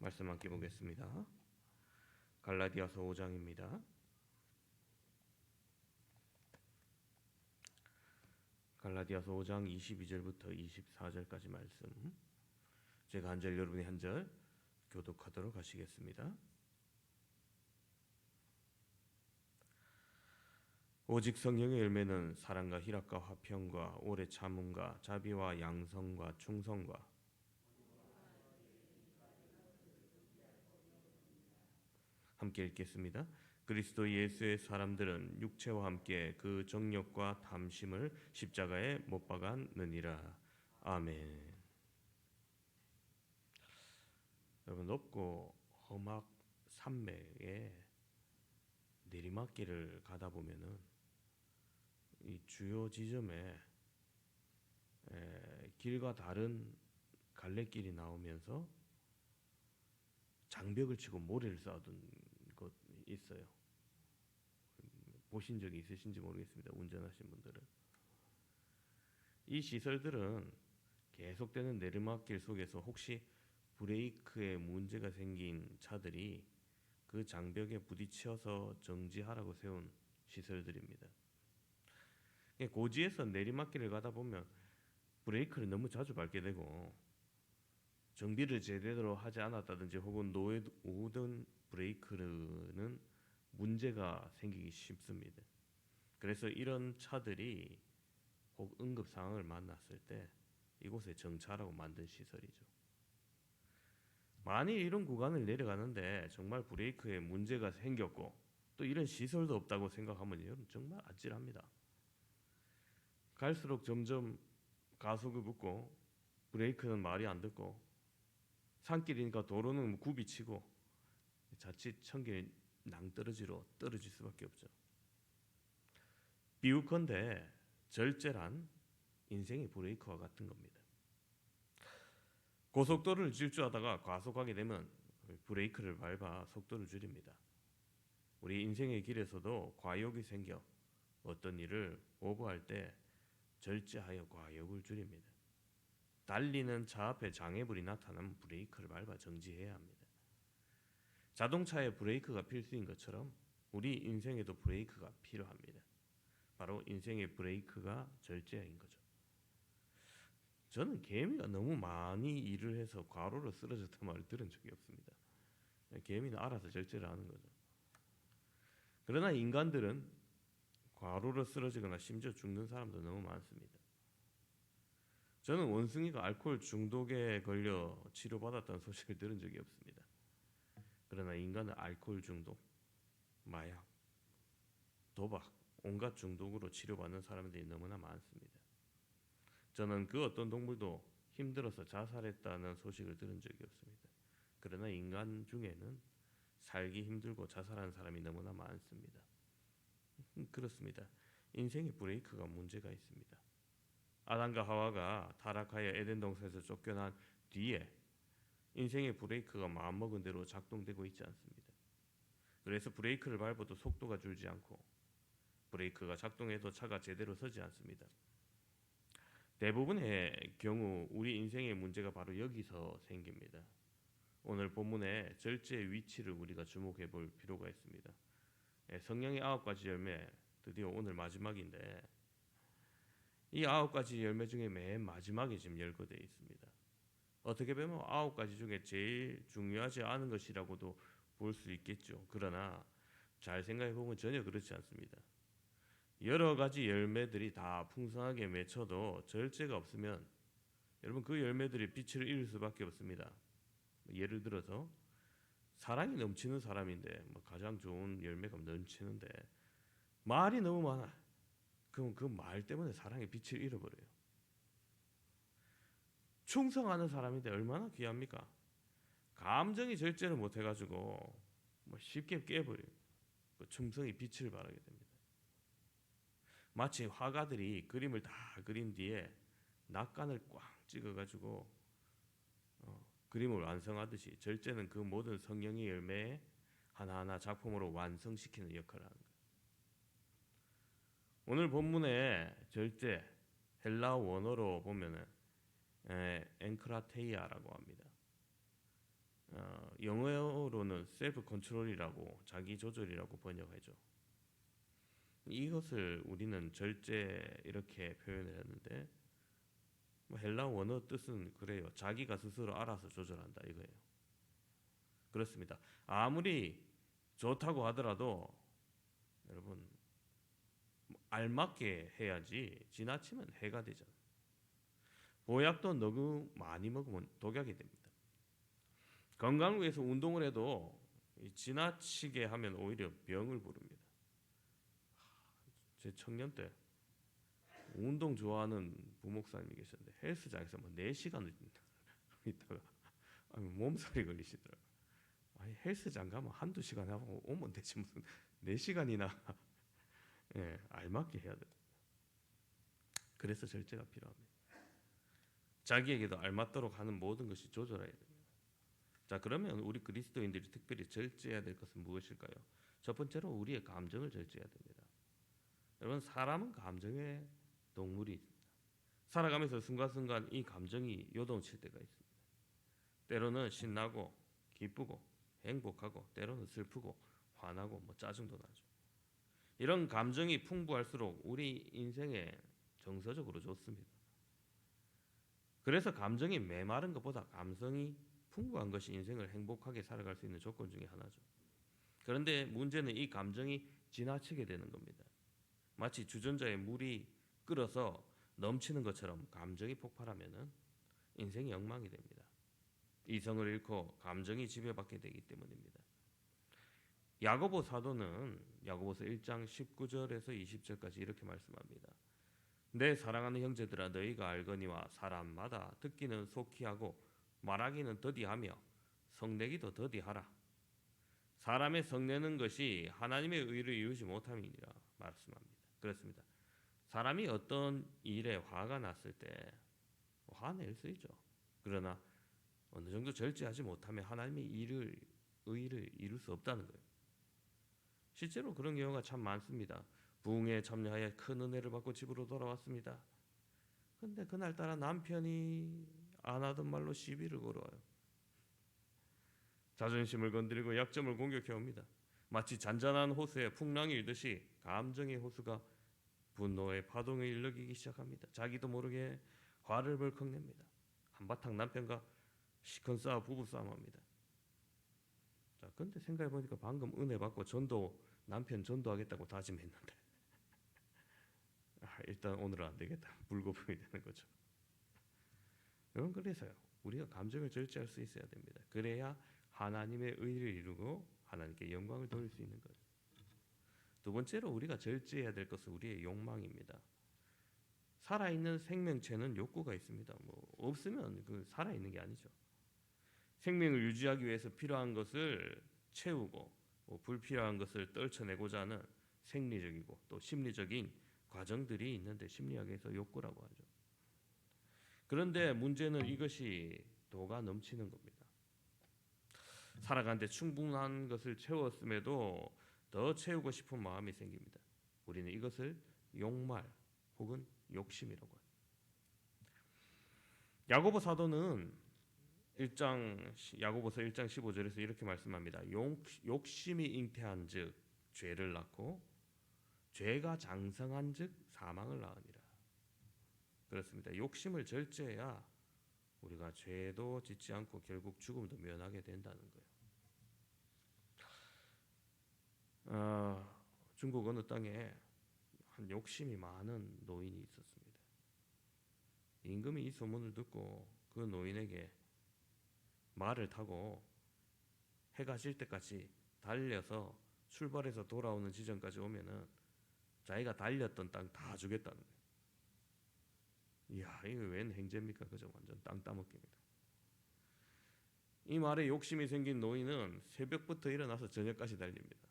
말씀 함께 보겠습니다. 갈라디아서 5장입니다. 갈라디아서 5장 22절부터 24절까지 말씀. 제가 한 절, 여러분이 한 절 교독하도록 하시겠습니다. 오직 성령의 열매는 사랑과 희락과 화평과 오래 참음과 자비와 양성과 충성과 함께 읽겠습니다. 그리스도 예수의 사람들은 육체와 함께 그 정욕과 탐심을 십자가에 못 박았느니라. 아멘. 여러분, 높고 험악 산맥에 내리막길을 가다 보면은 이 주요 지점에 길과 다른 갈래길이 나오면서 장벽을 치고 모래를 쌓아둔 곳 있어요. 보신 적이 있으신지 모르겠습니다. 운전하신 분들은. 이 시설들은 계속되는 내리막길 속에서 혹시 브레이크에 문제가 생긴 차들이 그 장벽에 부딪혀서 정지하라고 세운 시설들입니다. 고지에서 내리막길을 가다 보면 브레이크를 너무 자주 밟게 되고 정비를 제대로 하지 않았다든지 혹은 노후된 브레이크는 문제가 생기기 쉽습니다. 그래서 이런 차들이 혹 응급 상황을 만났을 때 이곳에 정차하라고 만든 시설이죠. 만일 이런 구간을 내려가는데 정말 브레이크에 문제가 생겼고 또 이런 시설도 없다고 생각하면 여러분 정말 아찔합니다. 갈수록 점점 가속을 붙고 브레이크는 말이 안 듣고 산길이니까 도로는 굽이치고 자칫 천길 낭떠러지로 떨어질 수밖에 없죠. 비유컨대 절제란 인생의 브레이크와 같은 겁니다. 고속도로를 질주하다가 과속하게 되면 브레이크를 밟아 속도를 줄입니다. 우리 인생의 길에서도 과욕이 생겨 어떤 일을 오버할 때 절제하여 과욕을 줄입니다. 달리는 차 앞에 장애물이 나타나면 브레이크를 밟아 정지해야 합니다. 자동차에 브레이크가 필수인 것처럼 우리 인생에도 브레이크가 필요합니다. 바로 인생의 브레이크가 절제인 거죠. 저는 개미가 너무 많이 일을 해서 과로로 쓰러졌다는 말을 들은 적이 없습니다. 개미는 알아서 절제를 하는 거죠. 그러나 인간들은 과로로 쓰러지거나 심지어 죽는 사람도 너무 많습니다. 저는 원숭이가 알코올 중독에 걸려 치료받았다는 소식을 들은 적이 없습니다. 그러나 인간은 알코올 중독, 마약, 도박, 온갖 중독으로 치료받는 사람들이 너무나 많습니다. 저는 그 어떤 동물도 힘들어서 자살했다는 소식을 들은 적이 없습니다. 그러나 인간 중에는 살기 힘들고 자살하는 사람이 너무나 많습니다. 그렇습니다. 인생의 브레이크가 문제가 있습니다. 아담과 하와가 타락하여 에덴 동산에서 쫓겨난 뒤에 인생의 브레이크가 마음먹은 대로 작동되고 있지 않습니다. 그래서 브레이크를 밟아도 속도가 줄지 않고 브레이크가 작동해도 차가 제대로 서지 않습니다. 대부분의 경우 우리 인생의 문제가 바로 여기서 생깁니다. 오늘 본문의 절제의 위치를 우리가 주목해 볼 필요가 있습니다. 성령의 9가지 열매, 드디어 오늘 마지막인데 이 9가지 열매 중에 맨 마지막에 지금 열거되어 있습니다. 어떻게 보면 9가지 중에 제일 중요하지 않은 것이라고도 볼 수 있겠죠. 그러나 잘 생각해 보면 전혀 그렇지 않습니다. 여러 가지 열매들이 다 풍성하게 맺혀도 절제가 없으면 여러분 그 열매들이 빛을 잃을 수밖에 없습니다. 예를 들어서 사랑이 넘치는 사람인데 가장 좋은 열매가 넘치는데 말이 너무 많아. 그럼 그 말 때문에 사랑의 빛을 잃어버려요. 충성하는 사람인데 얼마나 귀합니까? 감정이 절제를 못해가지고 쉽게 깨버려요. 그 충성이 빛을 발하게 됩니다. 마치 화가들이 그림을 다 그린 뒤에 낙관을 꽉 찍어가지고 그림을 완성하듯이 절제는 그 모든 성령의 열매에 하나하나 작품으로 완성시키는 역할을 하는 거예요. 오늘 본문의 절제 헬라어 원어로 보면은 엔크라테이아라고 합니다. 영어로는 셀프 컨트롤이라고 자기 조절이라고 번역하죠. 이것을 우리는 절제 이렇게 표현을 했는데 헬라 원어 뜻은 그래요. 자기가 스스로 알아서 조절한다 이거예요. 그렇습니다. 아무리 좋다고 하더라도 여러분 알맞게 해야지 지나치면 해가 되잖아요. 보약도 너무 많이 먹으면 독약이 됩니다. 건강을 위해서 운동을 해도 지나치게 하면 오히려 병을 부릅니다. 제 청년 때 운동 좋아하는 부목사님이 계셨는데 헬스장에서 뭐 4시간을 있다가 몸살이 걸리시더라고요. 아니 헬스장 가면 한두 시간 하고 오면 되지 무슨 4시간이나 예, 알맞게 해야 돼. 그래서 절제가 필요합니다. 자기에게도 알맞도록 하는 모든 것이 조절해야 됩니다. 자, 그러면 우리 그리스도인들이 특별히 절제해야 될 것은 무엇일까요? 첫 번째로 우리의 감정을 절제해야 됩니다. 여러분 사람은 감정의 동물이 있습니다. 살아가면서 순간순간 이 감정이 요동칠 때가 있습니다. 때로는 신나고 기쁘고 행복하고 때로는 슬프고 화나고 뭐 짜증도 나죠. 이런 감정이 풍부할수록 우리 인생에 정서적으로 좋습니다. 그래서 감정이 메마른 것보다 감성이 풍부한 것이 인생을 행복하게 살아갈 수 있는 조건 중에 하나죠. 그런데 문제는 이 감정이 지나치게 되는 겁니다. 마치 주전자에 물이 끓어서 넘치는 것처럼 감정이 폭발하면 인생이 엉망이 됩니다. 이성을 잃고 감정이 지배받게 되기 때문입니다. 야고보 사도는 야고보서 1장 19절에서 20절까지 이렇게 말씀합니다. 내 사랑하는 형제들아 너희가 알거니와 사람마다 듣기는 속히 하고 말하기는 더디하며 성내기도 더디하라. 사람의 성내는 것이 하나님의 의를 이루지 못함이니라 말씀합니다. 그렇습니다. 사람이 어떤 일에 화가 났을 때 화낼 수 있죠. 그러나 어느 정도 절제하지 못하면 하나님의 의를 이룰 수 없다는 거예요. 실제로 그런 경우가 참 많습니다. 부흥에 참여하여 큰 은혜를 받고 집으로 돌아왔습니다. 근데 그날따라 남편이 안 하던 말로 시비를 걸어와요. 자존심을 건드리고 약점을 공격해 옵니다. 마치 잔잔한 호수에 풍랑이 일듯이 감정의 호수가 분노의 파동을 일으키기 시작합니다. 자기도 모르게 화를 벌컥 냅니다. 한바탕 남편과 시큰 싸워 부부싸움합니다. 자, 근데 생각해 보니까 방금 은혜 받고 남편 전도하겠다고 다짐했는데 일단 오늘은 안 되겠다. 불거품이 되는 거죠. 여러분 그래서요. 우리가 감정을 절제할 수 있어야 됩니다. 그래야 하나님의 의를 이루고 하나님께 영광을 돌릴 수 있는 거예요. 두 번째로 우리가 절제해야 될 것은 우리의 욕망입니다. 살아있는 생명체는 욕구가 있습니다. 뭐 없으면 그 살아있는 게 아니죠. 생명을 유지하기 위해서 필요한 것을 채우고 불필요한 것을 떨쳐내고자 하는 생리적이고 또 심리적인 과정들이 있는데 심리학에서 욕구라고 하죠. 그런데 문제는 이것이 도가 넘치는 겁니다. 살아가는데 충분한 것을 채웠음에도 더 채우고 싶은 마음이 생깁니다. 우리는 이것을 욕말 혹은 욕심이라고 합니다. 야고보 사도는 야고보서 1장 15절에서 이렇게 말씀합니다. 욕심이 잉태한즉 죄를 낳고 죄가 장성한즉 사망을 낳으니라. 그렇습니다. 욕심을 절제해야 우리가 죄도 짓지 않고 결국 죽음도 면하게 된다는 거예요. 중국 어느 땅에 한 욕심이 많은 노인이 있었습니다. 임금이 이 소문을 듣고 그 노인에게 말을 타고 해가 질 때까지 달려서 출발해서 돌아오는 지점까지 오면은 자기가 달렸던 땅 다 주겠다는 거예요. 이야, 이거 웬 행제입니까? 그저 완전 땅 따먹기입니다. 이 말에 욕심이 생긴 노인은 새벽부터 일어나서 저녁까지 달립니다.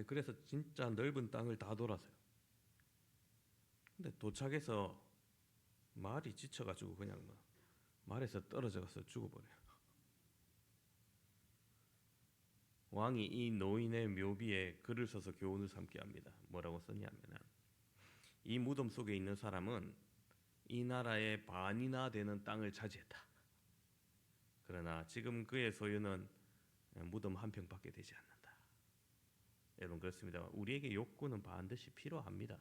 그래서 진짜 넓은 땅을 다 돌아서요. 근데 도착해서 말이 지쳐가지고 그냥 말에서 떨어져서 죽어버려요. 왕이 이 노인의 묘비에 글을 써서 교훈을 삼게 합니다. 뭐라고 썼냐면은 이 무덤 속에 있는 사람은 이 나라의 반이나 되는 땅을 차지했다. 그러나 지금 그의 소유는 무덤 한 평밖에 되지 않는다. 여러분 그렇습니다. 우리에게 욕구는 반드시 필요합니다.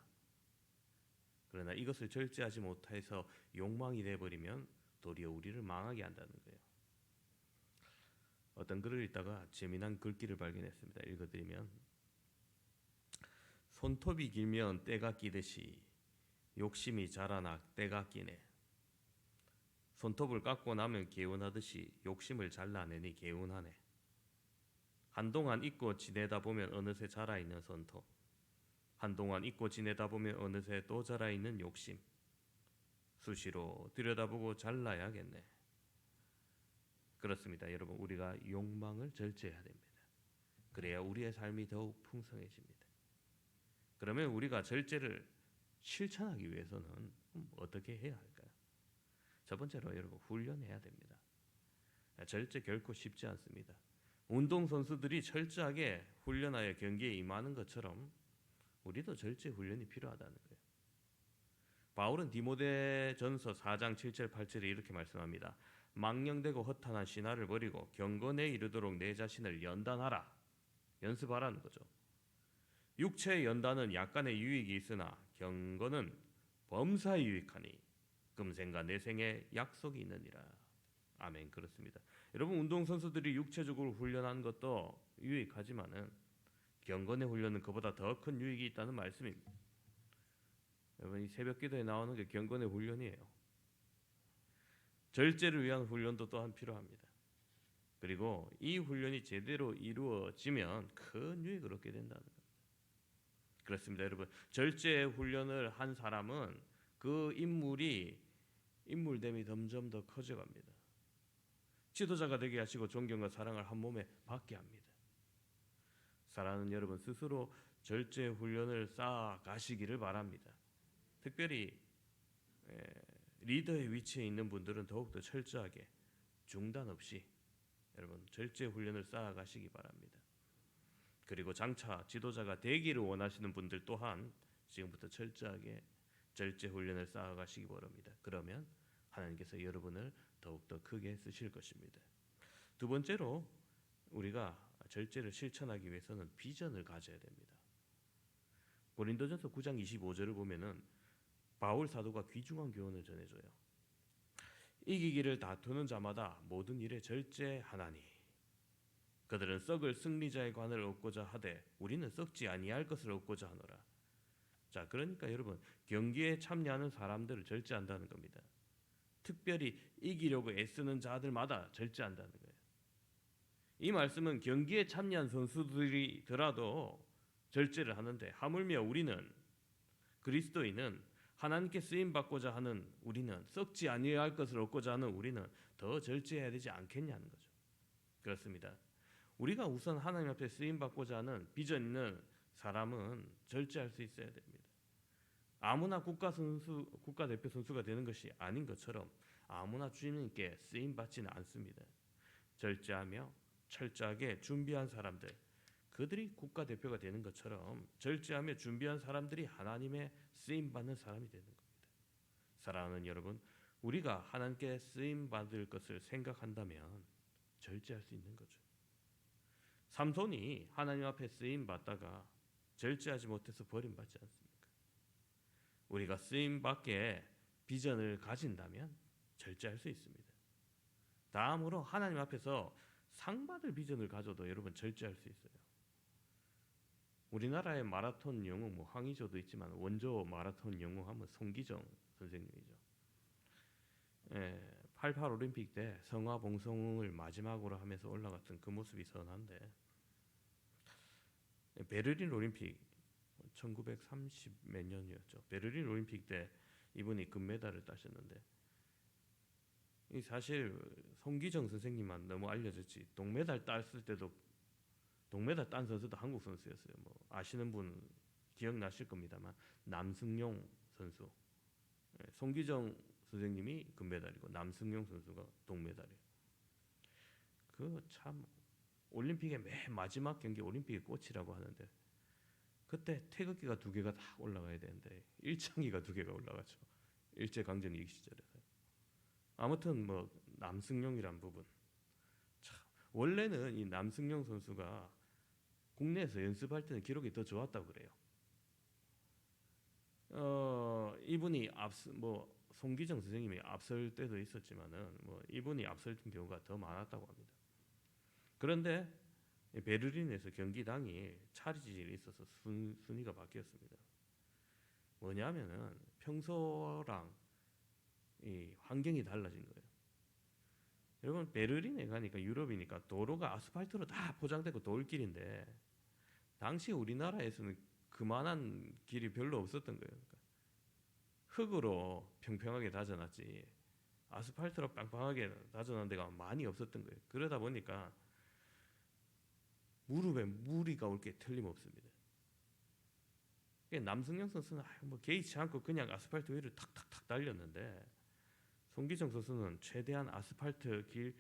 그러나 이것을 절제하지 못해서 욕망이 돼버리면 도리어 우리를 망하게 한다는 거예요. 어떤 글을 읽다가 재미난 글귀를 발견했습니다. 읽어드리면, 손톱이 길면 때가 끼듯이 욕심이 자라나 때가 끼네. 손톱을 깎고 나면 개운하듯이 욕심을 잘라내니 개운하네. 한동안 잊고 지내다 보면 어느새 자라있는 손톱, 한동안 잊고 지내다 보면 어느새 또 자라있는 욕심, 수시로 들여다보고 잘라야겠네. 그렇습니다. 여러분, 우리가 욕망을 절제해야 됩니다. 그래야 우리의 삶이 더욱 풍성해집니다. 그러면 우리가 절제를 실천하기 위해서는 어떻게 해야 할까요? 첫 번째로 여러분, 훈련해야 됩니다. 절제 결코 쉽지 않습니다. 운동선수들이 철저하게 훈련하여 경기에 임하는 것처럼 우리도 절제 훈련이 필요하다는 거예요. 바울은 디모데전서 4장 7절 8절에 이렇게 말씀합니다. 망령되고 허탄한 신화를 버리고 경건에 이르도록 내 자신을 연단하라. 연습하라는 거죠. 육체의 연단은 약간의 유익이 있으나 경건은 범사에 유익하니 금생과 내생에 약속이 있느니라. 아멘. 그렇습니다. 여러분, 운동선수들이 육체적으로 훈련하는 것도 유익하지만은 경건의 훈련은 그보다 더 큰 유익이 있다는 말씀입니다. 여러분, 이 새벽 기도에 나오는 게 경건의 훈련이에요. 절제를 위한 훈련도 또한 필요합니다. 그리고 이 훈련이 제대로 이루어지면 큰 유익을 얻게 된다는 겁니다. 그렇습니다. 여러분, 절제 훈련을 한 사람은 그 인물됨이 점점 더 커져갑니다. 지도자가 되게 하시고 존경과 사랑을 한 몸에 받게 합니다. 사랑하는 여러분, 스스로 절제 훈련을 쌓아 가시기를 바랍니다. 특별히 리더의 위치에 있는 분들은 더욱더 철저하게 중단 없이 여러분 절제 훈련을 쌓아 가시기 바랍니다. 그리고 장차 지도자가 되기를 원하시는 분들 또한 지금부터 철저하게 절제 훈련을 쌓아 가시기 바랍니다. 그러면 하나님께서 여러분을 더욱더 크게 쓰실 것입니다. 두 번째로 우리가 절제를 실천하기 위해서는 비전을 가져야 됩니다. 고린도전서 9장 25절을 보면은 바울 사도가 귀중한 교훈을 전해줘요. 이기기를 다투는 자마다 모든 일에 절제하나니 그들은 썩을 승리자의 관을 얻고자 하되 우리는 썩지 아니할 것을 얻고자 하노라. 자, 그러니까 여러분, 경기에 참여하는 사람들을 절제한다는 겁니다. 특별히 이기려고 애쓰는 자들마다 절제한다는 거예요. 이 말씀은 경기에 참여한 선수들이더라도 절제를 하는데, 하물며 우리는, 그리스도인은, 하나님께 쓰임 받고자 하는 우리는, 썩지 아니할 것을 얻고자 하는 우리는 더 절제해야 되지 않겠냐는 거죠. 그렇습니다. 우리가 우선 하나님 앞에 쓰임 받고자 하는 비전 있는 사람은 절제할 수 있어야 됩니다. 아무나 국가대표 선수가 되는 것이 아닌 것처럼 아무나 주님께 쓰임 받지는 않습니다. 절제하며 철저하게 준비한 사람들, 그들이 국가대표가 되는 것처럼 절제하며 준비한 사람들이 하나님의 쓰임 받는 사람이 되는 겁니다. 사랑하는 여러분, 우리가 하나님께 쓰임 받을 것을 생각한다면 절제할 수 있는 거죠. 삼손이 하나님 앞에 쓰임 받다가 절제하지 못해서 버림받지 않습니까? 우리가 쓰임 받게 비전을 가진다면 절제할 수 있습니다. 다음으로 하나님 앞에서 상 받을 비전을 가져도 여러분 절제할 수 있어요. 우리나라의 마라톤 영웅, 황의조도 있지만 원조 마라톤 영웅 하면 송기정 선생님이죠. 88 올림픽 때 성화봉송을 마지막으로 하면서 올라갔던 그 모습이 선한데, 베를린 올림픽 1930 몇 년이었죠. 베를린 올림픽 때 이분이 금메달을 따셨는데, 이 사실 송기정 선생님만 너무 알려졌지 동메달 땄을 때도 동메달 딴 선수도 한국 선수였어요. 아시는 분 기억나실 겁니다만 남승용 선수, 송기정 선생님이 금메달이고 남승용 선수가 동메달이에요. 그 참 올림픽의 맨 마지막 경기 올림픽의 꽃이라고 하는데, 그때 태극기가 두 개가 다 올라가야 되는데 일창기가 두 개가 올라가죠. 일제 강점기 시절에서. 아무튼 뭐 남승용이란 부분. 참, 원래는 이 남승용 선수가 국내에서 연습할 때는 기록이 더 좋았다고 그래요. 이분이 송기정 선생님이 앞설 때도 있었지만은 뭐 이분이 앞설 경우가 더 많았다고 합니다. 그런데 베를린에서 경기당이 차질이 있어서 순위가 바뀌었습니다. 뭐냐면은 평소랑 이 환경이 달라진 거예요. 여러분 베를린에 가니까 유럽이니까 도로가 아스팔트로 다 포장되고 돌길인데 당시 우리나라에서는 그만한 길이 별로 없었던 거예요. 그러니까 흙으로 평평하게 다져놨지 아스팔트로 빵빵하게 다져놓은 데가 많이 없었던 거예요. 그러다 보니까 무릎에 무리가 올 게 틀림없습니다. 남승영 선수는 뭐 개의치 않고 그냥 아스팔트 위를 탁탁탁 달렸는데 송기정 선수는 최대한 아스팔트 길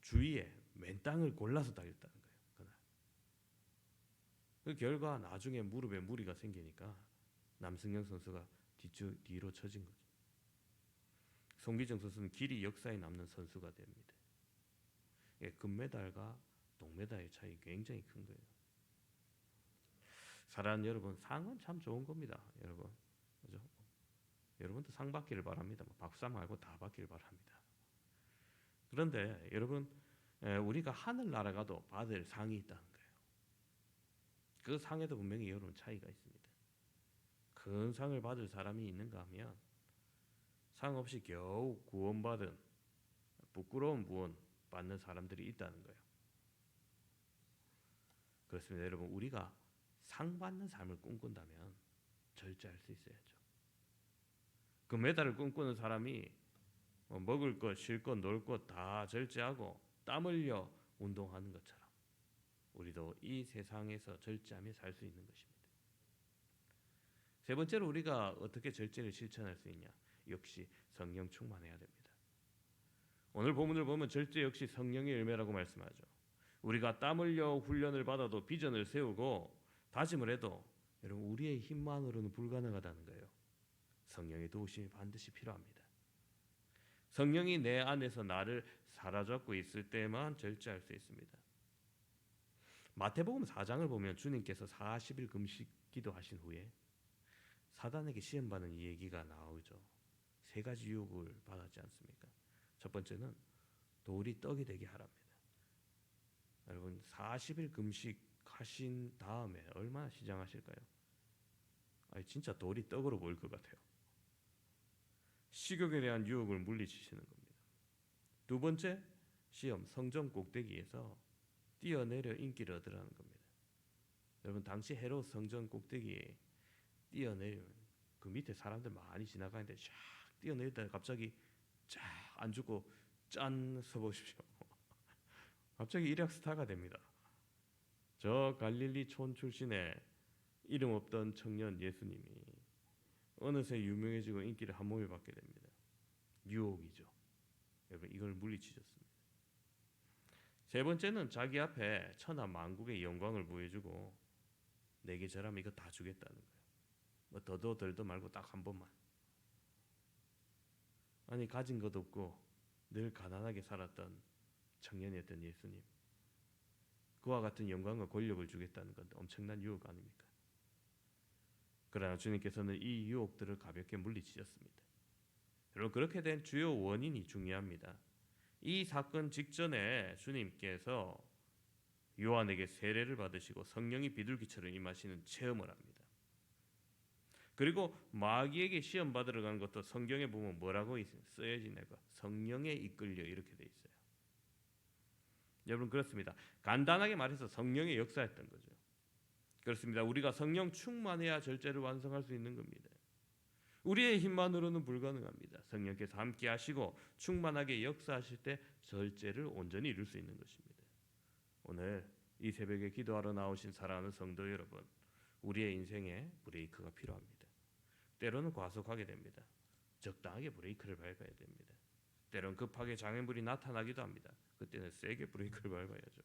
주위에 맨 땅을 골라서 달렸다는 거예요. 그날. 그 결과 나중에 무릎에 무리가 생기니까 남승영 선수가 뒤로 처진 거죠. 송기정 선수는 길이 역사에 남는 선수가 됩니다. 금메달과 동메달의 차이 굉장히 큰 거예요. 사랑하는 여러분, 상은 참 좋은 겁니다. 여러분, 그죠? 여러분도 상 받기를 바랍니다. 박사 말고 다 받기를 바랍니다. 그런데 여러분, 우리가 하늘 날아가도 받을 상이 있다는 거예요. 그 상에도 분명히 여러분 차이가 있습니다. 큰 상을 받을 사람이 있는가 하면 상 없이 겨우 구원받은 부끄러운 구원 받는 사람들이 있다는 거예요. 그렇습니다. 여러분, 우리가 상 받는 삶을 꿈꾼다면 절제할 수 있어야죠. 그 메달을 꿈꾸는 사람이 먹을 것, 쉴 것, 놀 것 다 절제하고 땀 흘려 운동하는 것처럼 우리도 이 세상에서 절제하며 살 수 있는 것입니다. 세 번째로 우리가 어떻게 절제를 실천할 수 있냐? 역시 성령 충만해야 됩니다. 오늘 본문을 보면 절제 역시 성령의 열매라고 말씀하죠. 우리가 땀 흘려 훈련을 받아도 비전을 세우고 다짐을 해도 여러분 우리의 힘만으로는 불가능하다는 거예요. 성령의 도우심이 반드시 필요합니다. 성령이 내 안에서 나를 사로잡고 있을 때만 절제할 수 있습니다. 마태복음 4장을 보면 주님께서 40일 금식 기도하신 후에 사단에게 시험받는 이 얘기가 나오죠. 세 가지 유혹을 받았지 않습니까? 첫 번째는 돌이 떡이 되게 하랍니다. 여러분 40일 금식하신 다음에 얼마나 시장하실까요? 진짜 돌이 떡으로 보일 것 같아요. 식욕에 대한 유혹을 물리치시는 겁니다. 두 번째 시험 성전 꼭대기에서 뛰어내려 인기를 얻으라는 겁니다. 여러분 당시 헤롯 성전 꼭대기에 뛰어내리면 그 밑에 사람들 많이 지나가는데 샥 뛰어내리다가 갑자기 쫙 안 죽고 짠 서보십시오. 갑자기 일약 스타가 됩니다. 저 갈릴리 촌 출신의 이름 없던 청년 예수님이 어느새 유명해지고 인기를 한 몸에 받게 됩니다. 유혹이죠. 여러분 이걸 물리치셨습니다. 세 번째는 자기 앞에 천하 만국의 영광을 보여주고 내게 절하면 이거 다 주겠다는 거예요. 뭐 더도 덜도 말고 딱 한 번만. 아니 가진 것 없고 늘 가난하게 살았던 청년이었던 예수님. 그와 같은 영광과 권력을 주겠다는 건 엄청난 유혹 아닙니까? 그러나 주님께서는 이 유혹들을 가볍게 물리치셨습니다. 여러분 그렇게 된 주요 원인이 중요합니다. 이 사건 직전에 주님께서 요한에게 세례를 받으시고 성령이 비둘기처럼 임하시는 체험을 합니다. 그리고 마귀에게 시험 받으러 가는 것도 성경에 보면 뭐라고 쓰여지냐고 성령에 이끌려 이렇게 돼 있어요. 여러분 그렇습니다. 간단하게 말해서 성령의 역사였던 거죠. 그렇습니다. 우리가 성령 충만해야 절제를 완성할 수 있는 겁니다. 우리의 힘만으로는 불가능합니다. 성령께서 함께 하시고 충만하게 역사하실 때 절제를 온전히 이룰 수 있는 것입니다. 오늘 이 새벽에 기도하러 나오신 사랑하는 성도 여러분, 우리의 인생에 브레이크가 필요합니다. 때로는 과속하게 됩니다. 적당하게 브레이크를 밟아야 됩니다. 때로는 급하게 장애물이 나타나기도 합니다. 그때는 세게 브레이크를 밟아야죠.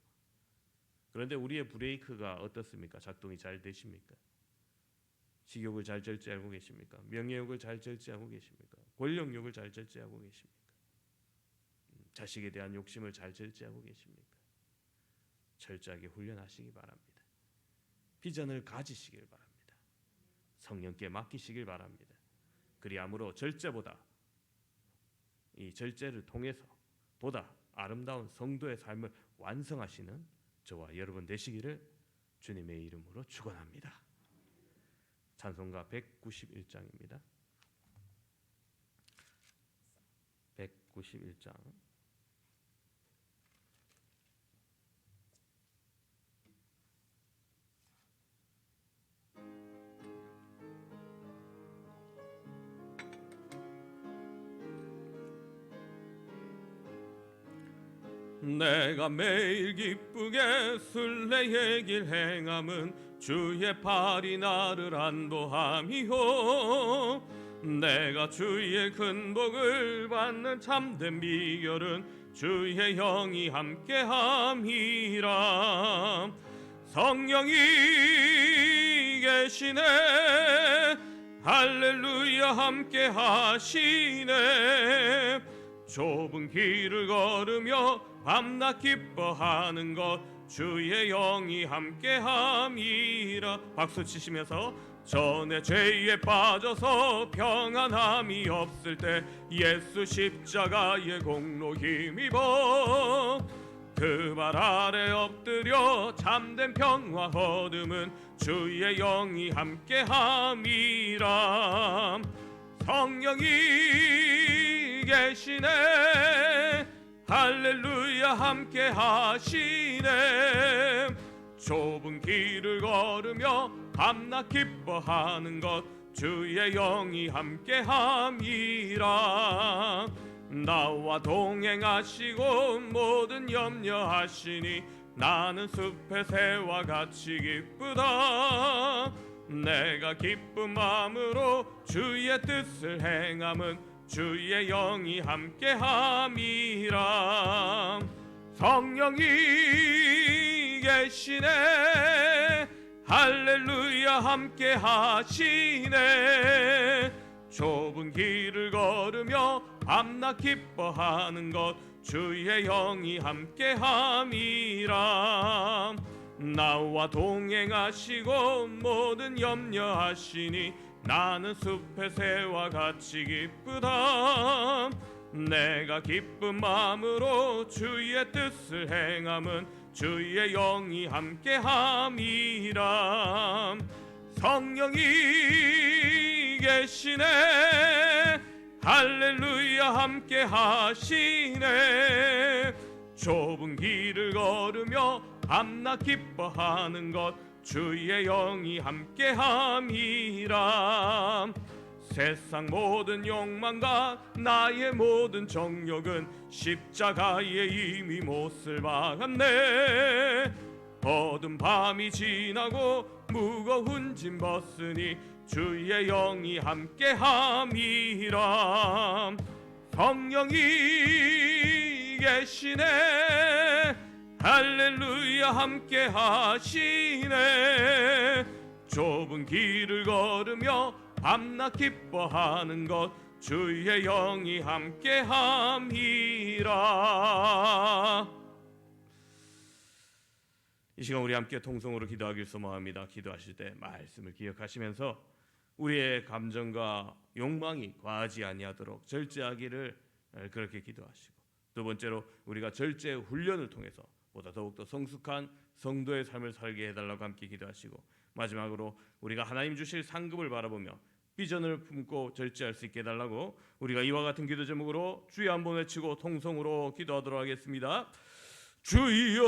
그런데 우리의 브레이크가 어떻습니까? 작동이 잘 되십니까? 식욕을 잘 절제하고 계십니까? 명예욕을 잘 절제하고 계십니까? 권력욕을 잘 절제하고 계십니까? 자식에 대한 욕심을 잘 절제하고 계십니까? 철저하게 훈련하시기 바랍니다. 비전을 가지시길 바랍니다. 성령께 맡기시길 바랍니다. 그리함으로 절제보다, 이 절제를 통해서 보다 아름다운 성도의 삶을 완성하시는 저와 여러분 되시기를 주님의 이름으로 축원합니다. 찬송가 191장입니다. 191장. 내가 매일 기쁘게 순례의 길 행함은 주의 팔이 나를 안보함이요, 내가 주의 큰 복을 받는 참된 비결은 주의 영이 함께함이라. 성령이 계시네, 할렐루야 함께하시네. 좁은 길을 걸으며 밤낮 기뻐하는 것 주의 영이 함께함이라. 박수 치시면서 전에 죄에 빠져서 평안함이 없을 때 예수 십자가의 공로 힘입어 그 발 아래 엎드려 참된 평화 얻음은 주의 영이 함께함이라. 성령이 계시네, 할렐루야 함께하시네. 좁은 길을 걸으며 밤낮 기뻐하는 것 주의 영이 함께함이라. 나와 동행하시고 모든 염려하시니 나는 숲의 새와 같이 기쁘다. 내가 기쁜 마음으로 주의 뜻을 행함은 주의 영이 함께함이라. 성령이 계시네, 할렐루야 함께하시네. 좁은 길을 걸으며 밤낮 기뻐하는 것 주의 영이 함께함이라. 나와 동행하시고 모든 염려하시니 나는 숲의 새와 같이 기쁘다. 내가 기쁜 마음으로 주의 뜻을 행함은 주의 영이 함께함이라. 성령이 계시네, 할렐루야 함께하시네. 좁은 길을 걸으며 밤낮 기뻐하는 것 주의 영이 함께함이라. 세상 모든 욕망과 나의 모든 정욕은 십자가에 이미 못을 박았네. 어두운 밤이 지나고 무거운 짐 벗으니 주의 영이 함께함이라. 성령이 계시네, 할렐루야 함께하시네. 좁은 길을 걸으며 밤낮 기뻐하는 것 주의 영이 함께함이라. 이 시간 우리 함께 통성으로 기도하길 소망합니다. 기도하실 때 말씀을 기억하시면서 우리의 감정과 욕망이 과하지 아니하도록 절제하기를 그렇게 기도하시고, 두 번째로 우리가 절제 훈련을 통해서 보다 더욱더 성숙한 성도의 삶을 살게 해달라고 함께 기도하시고, 마지막으로 우리가 하나님 주실 상급을 바라보며 비전을 품고 절제할 수 있게 해달라고 우리가 이와 같은 기도 제목으로 주여 한번 외치고 통성으로 기도하도록 하겠습니다. 주여